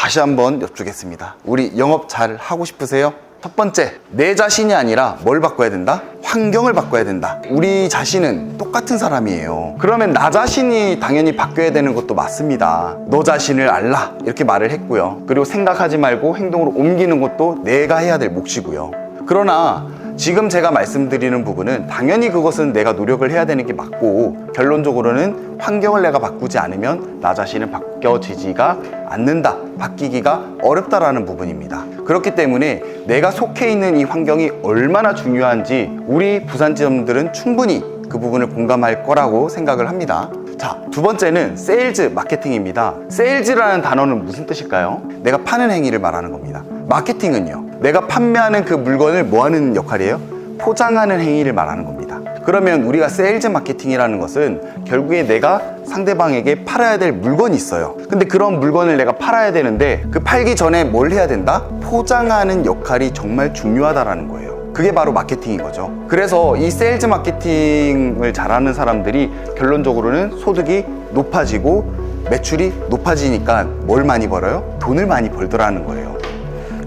다시 한번 여쭙겠습니다. 우리 영업 잘 하고 싶으세요? 첫 번째, 내 자신이 아니라 뭘 바꿔야 된다? 환경을 바꿔야 된다. 우리 자신은 똑같은 사람이에요. 그러면 나 자신이 당연히 바뀌어야 되는 것도 맞습니다. 너 자신을 알라 이렇게 말을 했고요. 그리고 생각하지 말고 행동으로 옮기는 것도 내가 해야 될 몫이고요. 그러나 지금 제가 말씀드리는 부분은 당연히 그것은 내가 노력을 해야 되는 게 맞고, 결론적으로는 환경을 내가 바꾸지 않으면 나 자신은 바뀌어지지가 않는다, 바뀌기가 어렵다라는 부분입니다. 그렇기 때문에 내가 속해 있는 이 환경이 얼마나 중요한지 우리 부산지점들은 충분히 그 부분을 공감할 거라고 생각을 합니다. 자, 두 번째는 세일즈 마케팅입니다. 세일즈라는 단어는 무슨 뜻일까요? 내가 파는 행위를 말하는 겁니다. 마케팅은요, 내가 판매하는 그 물건을 뭐 하는 역할이에요? 포장하는 행위를 말하는 겁니다. 그러면 우리가 세일즈 마케팅이라는 것은 결국에 내가 상대방에게 팔아야 될 물건이 있어요. 근데 그런 물건을 내가 팔아야 되는데 그 팔기 전에 뭘 해야 된다? 포장하는 역할이 정말 중요하다라는 거예요. 그게 바로 마케팅인 거죠. 그래서 이 세일즈 마케팅을 잘하는 사람들이 결론적으로는 소득이 높아지고 매출이 높아지니까 뭘 많이 벌어요? 돈을 많이 벌더라는 거예요.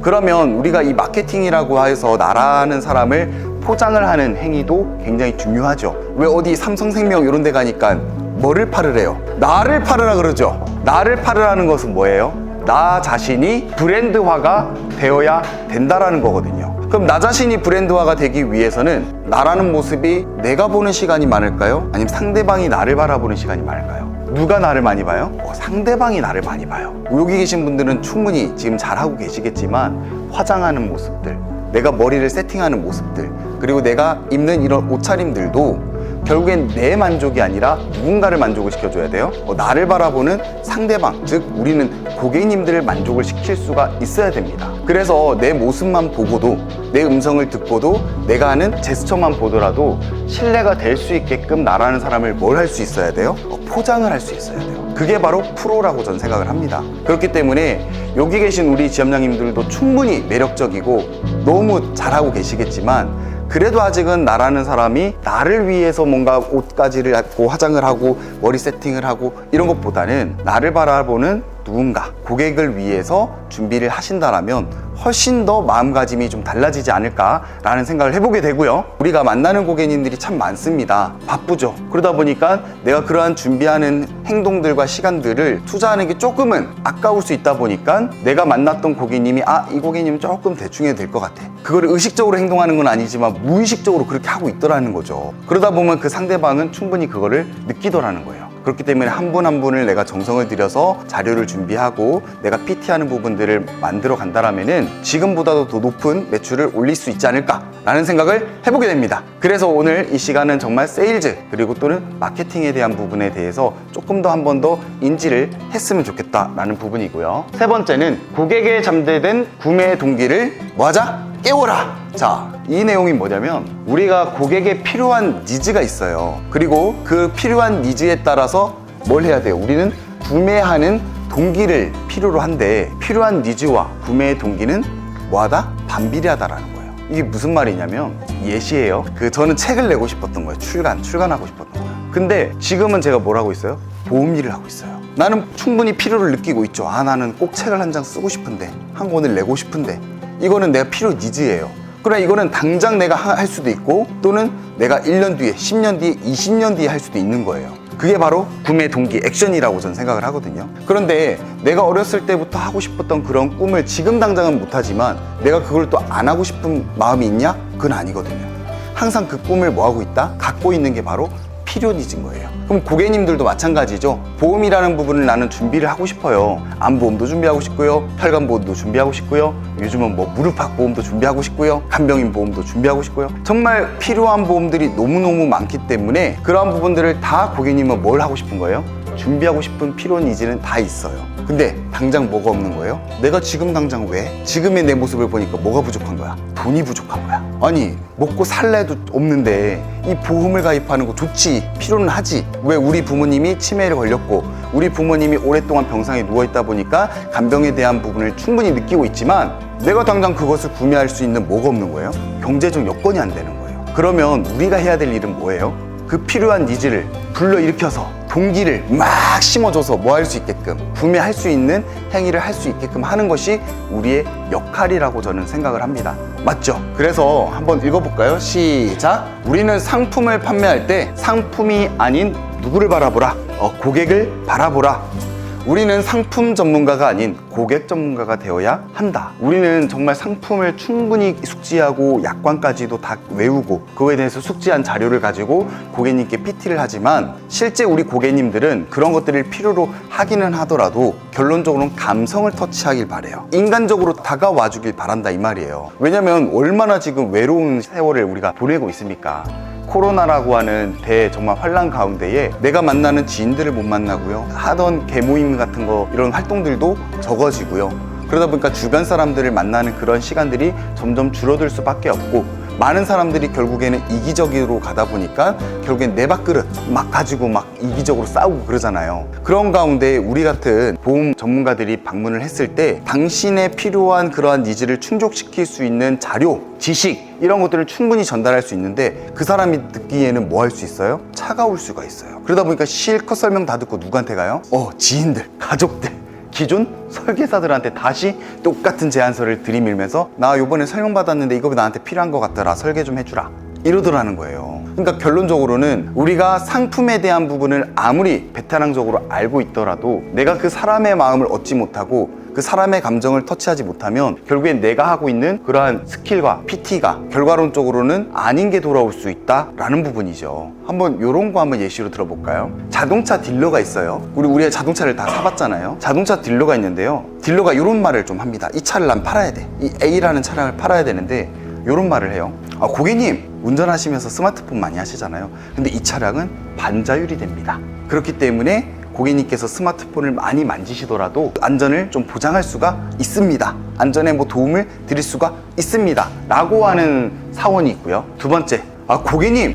그러면 우리가 이 마케팅이라고 해서 나라는 사람을 포장을 하는 행위도 굉장히 중요하죠. 왜 어디 삼성생명 이런 데 가니까 뭐를 팔으래요? 나를 팔으라 그러죠. 나를 팔으라는 것은 뭐예요? 나 자신이 브랜드화가 되어야 된다라는 거거든요. 그럼 나 자신이 브랜드화가 되기 위해서는 나라는 모습이 내가 보는 시간이 많을까요? 아니면 상대방이 나를 바라보는 시간이 많을까요? 누가 나를 많이 봐요? 상대방이 나를 많이 봐요. 여기 계신 분들은 충분히 지금 잘하고 계시겠지만 화장하는 모습들, 내가 머리를 세팅하는 모습들, 그리고 내가 입는 이런 옷차림들도 결국엔 내 만족이 아니라 누군가를 만족을 시켜줘야 돼요. 나를 바라보는 상대방, 즉 우리는 고객님들을 만족을 시킬 수가 있어야 됩니다. 그래서 내 모습만 보고도, 내 음성을 듣고도, 내가 하는 제스처만 보더라도 신뢰가 될 수 있게끔 나라는 사람을 뭘 할 수 있어야 돼요? 포장을 할 수 있어야 돼요. 그게 바로 프로라고 저는 생각을 합니다. 그렇기 때문에 여기 계신 우리 지점장님들도 충분히 매력적이고 너무 잘하고 계시겠지만, 그래도 아직은 나라는 사람이 나를 위해서 뭔가 옷가지를 입고 화장을 하고 머리 세팅을 하고 이런 것보다는 나를 바라보는 누군가, 고객을 위해서 준비를 하신다라면 훨씬 더 마음가짐이 좀 달라지지 않을까라는 생각을 해보게 되고요. 우리가 만나는 고객님들이 참 많습니다. 바쁘죠. 그러다 보니까 내가 그러한 준비하는 행동들과 시간들을 투자하는 게 조금은 아까울 수 있다 보니까 내가 만났던 고객님이 이 고객님은 조금 대충 해도 될 것 같아, 그거를 의식적으로 행동하는 건 아니지만 무의식적으로 그렇게 하고 있더라는 거죠. 그러다 보면 그 상대방은 충분히 그거를 느끼더라는 거예요. 그렇기 때문에 한 분 한 분을 내가 정성을 들여서 자료를 준비하고 내가 PT하는 부분들을 만들어 간다라면은 지금보다도 더 높은 매출을 올릴 수 있지 않을까라는 생각을 해보게 됩니다. 그래서 오늘 이 시간은 정말 세일즈 그리고 또는 마케팅에 대한 부분에 대해서 조금 더 한 번 더 인지를 했으면 좋겠다라는 부분이고요. 세 번째는 고객에 잠재된 구매 동기를 뭐하자? 깨워라! 자, 이 내용이 뭐냐면 우리가 고객에 필요한 니즈가 있어요. 그리고 그 필요한 니즈에 따라서 뭘 해야 돼요? 우리는 구매하는 동기를 필요로 한데 필요한 니즈와 구매의 동기는 뭐하다? 반비례하다라는 거예요. 이게 무슨 말이냐면 예시예요. 저는 책을 내고 싶었던 거예요. 출간하고 싶었던 거예요. 근데 지금은 제가 뭘 하고 있어요? 보험 일을 하고 있어요. 나는 충분히 필요를 느끼고 있죠. 나는 꼭 책을 한 장 쓰고 싶은데, 한 권을 내고 싶은데, 이거는 내가 필요 니즈예요. 그러나 이거는 당장 내가 할 수도 있고 또는 내가 1년 뒤에, 10년 뒤에, 20년 뒤에 할 수도 있는 거예요. 그게 바로 구매 동기, 액션이라고 저는 생각을 하거든요. 그런데 내가 어렸을 때부터 하고 싶었던 그런 꿈을 지금 당장은 못하지만 내가 그걸 또 안 하고 싶은 마음이 있냐? 그건 아니거든요. 항상 그 꿈을 뭐 하고 있다? 갖고 있는 게 바로 필요 니즈인 거예요. 그럼 고객님들도 마찬가지죠. 보험이라는 부분을 나는 준비를 하고 싶어요. 암보험도 준비하고 싶고요, 혈관보험도 준비하고 싶고요, 요즘은 무릎팍 보험도 준비하고 싶고요, 간병인 보험도 준비하고 싶고요. 정말 필요한 보험들이 너무너무 많기 때문에 그러한 부분들을 다 고객님은 뭘 하고 싶은 거예요? 준비하고 싶은 필요 니즈는 다 있어요. 근데 당장 뭐가 없는 거예요? 내가 지금 당장 왜? 지금의 내 모습을 보니까 뭐가 부족한 거야? 돈이 부족한 거야. 아니, 먹고 살래도 없는데 이 보험을 가입하는 거 좋지, 필요는 하지. 왜? 우리 부모님이 치매를 걸렸고 우리 부모님이 오랫동안 병상에 누워있다 보니까 간병에 대한 부분을 충분히 느끼고 있지만 내가 당장 그것을 구매할 수 있는 뭐가 없는 거예요? 경제적 여건이 안 되는 거예요. 그러면 우리가 해야 될 일은 뭐예요? 그 필요한 니즈를 불러일으켜서 동기를 막 심어줘서 뭐 할 수 있게끔, 구매할 수 있는 행위를 할 수 있게끔 하는 것이 우리의 역할이라고 저는 생각을 합니다. 맞죠? 그래서 한번 읽어볼까요? 시작! 우리는 상품을 판매할 때 상품이 아닌 누구를 바라보라? 고객을 바라보라. 우리는 상품 전문가가 아닌 고객 전문가가 되어야 한다. 우리는 정말 상품을 충분히 숙지하고 약관까지도 다 외우고 그거에 대해서 숙지한 자료를 가지고 고객님께 PT를 하지만 실제 우리 고객님들은 그런 것들을 필요로 하기는 하더라도 결론적으로는 감성을 터치하길 바래요. 인간적으로 다가와 주길 바란다 이 말이에요. 왜냐면 얼마나 지금 외로운 세월을 우리가 보내고 있습니까? 코로나라고 하는 정말 환란 가운데에 내가 만나는 지인들을 못 만나고요. 하던 개모임 같은 거 이런 활동들도 적어지고요. 그러다 보니까 주변 사람들을 만나는 그런 시간들이 점점 줄어들 수밖에 없고 많은 사람들이 결국에는 이기적으로 가다 보니까 결국엔 내 밥그릇 막 가지고 막 이기적으로 싸우고 그러잖아요. 그런 가운데 우리 같은 보험 전문가들이 방문을 했을 때 당신의 필요한 그러한 니즈를 충족시킬 수 있는 자료, 지식 이런 것들을 충분히 전달할 수 있는데 그 사람이 듣기에는 뭐 할 수 있어요? 차가울 수가 있어요. 그러다 보니까 실컷 설명 다 듣고 누구한테 가요? 지인들, 가족들, 기존 설계사들한테 다시 똑같은 제안서를 들이밀면서 나 요번에 설명받았는데 이거 나한테 필요한 것 같더라, 설계 좀 해주라, 이러더라는 거예요. 그러니까 결론적으로는 우리가 상품에 대한 부분을 아무리 베테랑적으로 알고 있더라도 내가 그 사람의 마음을 얻지 못하고 그 사람의 감정을 터치하지 못하면 결국엔 내가 하고 있는 그러한 스킬과 PT가 결과론적으로는 아닌 게 돌아올 수 있다라는 부분이죠. 한번 이런 거 한번 예시로 들어볼까요? 자동차 딜러가 있어요. 우리의 자동차를 다 사봤잖아요. 자동차 딜러가 있는데요. 딜러가 이런 말을 좀 합니다. 이 차를 난 팔아야 돼. 이 A라는 차량을 팔아야 되는데 이런 말을 해요. 고객님, 운전하시면서 스마트폰 많이 하시잖아요. 근데 이 차량은 반자율이 됩니다. 그렇기 때문에 고객님께서 스마트폰을 많이 만지시더라도 안전을 좀 보장할 수가 있습니다. 안전에 뭐 도움을 드릴 수가 있습니다. 라고 하는 사원이 있고요. 두 번째,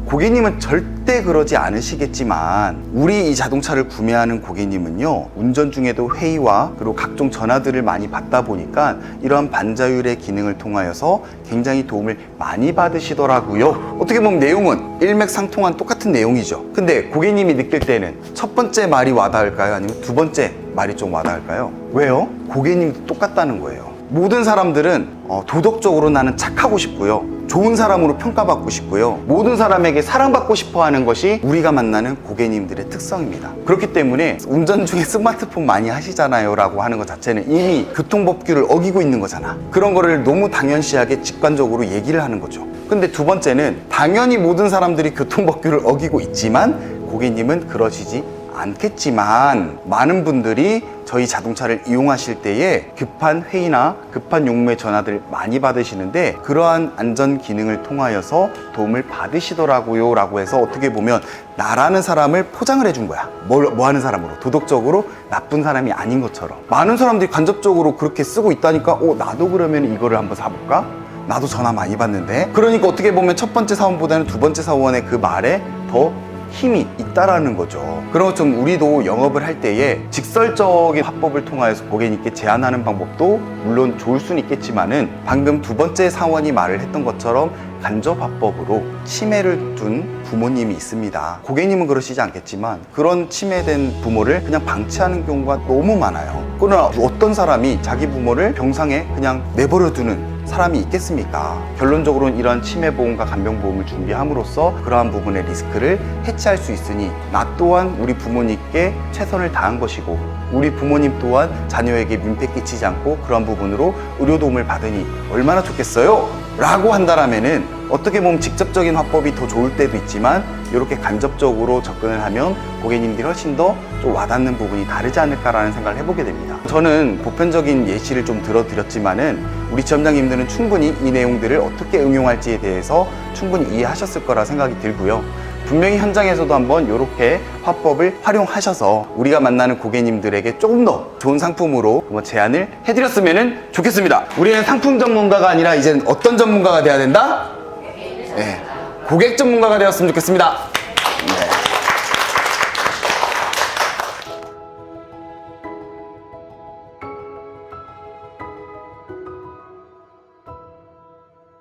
고객님은 절대 그러지 않으시겠지만 우리 이 자동차를 구매하는 고객님은요, 운전 중에도 회의와 그리고 각종 전화들을 많이 받다 보니까 이러한 반자율의 기능을 통하여서 굉장히 도움을 많이 받으시더라고요. 어떻게 보면 내용은 일맥상통한 똑같은 내용이죠. 근데 고객님이 느낄 때는 첫 번째 말이 와닿을까요? 아니면 두 번째 말이 좀 와닿을까요? 왜요? 고객님도 똑같다는 거예요. 모든 사람들은 도덕적으로 나는 착하고 싶고요, 좋은 사람으로 평가받고 싶고요, 모든 사람에게 사랑받고 싶어 하는 것이 우리가 만나는 고객님들의 특성입니다. 그렇기 때문에 운전 중에 스마트폰 많이 하시잖아요 라고 하는 것 자체는 이미 교통법규를 어기고 있는 거잖아. 그런 거를 너무 당연시하게 직관적으로 얘기를 하는 거죠. 근데 두 번째는 당연히 모든 사람들이 교통법규를 어기고 있지만 고객님은 그러시지 않겠지만 많은 분들이 저희 자동차를 이용하실 때에 급한 회의나 급한 용무의 전화들 많이 받으시는데 그러한 안전 기능을 통하여서 도움을 받으시더라고요 라고 해서 어떻게 보면 나라는 사람을 포장을 해준 거야. 뭐 하는 사람으로? 도덕적으로 나쁜 사람이 아닌 것처럼. 많은 사람들이 간접적으로 그렇게 쓰고 있다니까 나도 그러면 이거를 한번 사볼까? 나도 전화 많이 받는데. 그러니까 어떻게 보면 첫 번째 사원보다는 두 번째 사원의 그 말에 더 힘이 있다라는 거죠. 그런 것처럼 우리도 영업을 할 때에 직설적인 화법을 통하여서 고객님께 제안하는 방법도 물론 좋을 수는 있겠지만은 방금 두 번째 사원이 말을 했던 것처럼 간접 화법으로 치매를 둔 부모님이 있습니다. 고객님은 그러시지 않겠지만 그런 치매된 부모를 그냥 방치하는 경우가 너무 많아요. 그러나 어떤 사람이 자기 부모를 병상에 그냥 내버려 두는 사람이 있겠습니까? 결론적으로는 이러한 치매보험과 간병보험을 준비함으로써 그러한 부분의 리스크를 해치할 수 있으니 나 또한 우리 부모님께 최선을 다한 것이고 우리 부모님 또한 자녀에게 민폐 끼치지 않고 그러한 부분으로 의료 도움을 받으니 얼마나 좋겠어요? 라고 한다라면은 어떻게 보면 직접적인 화법이 더 좋을 때도 있지만 이렇게 간접적으로 접근을 하면 고객님들이 훨씬 더 좀 와닿는 부분이 다르지 않을까라는 생각을 해보게 됩니다. 저는 보편적인 예시를 좀 들어드렸지만은 우리 지점장님들은 충분히 이 내용들을 어떻게 응용할지에 대해서 충분히 이해하셨을 거라 생각이 들고요. 분명히 현장에서도 한번 이렇게 화법을 활용하셔서 우리가 만나는 고객님들에게 조금 더 좋은 상품으로 제안을 해드렸으면 좋겠습니다. 우리는 상품 전문가가 아니라 이제는 어떤 전문가가 돼야 된다? 네, 고객 전문가가 되었으면 좋겠습니다.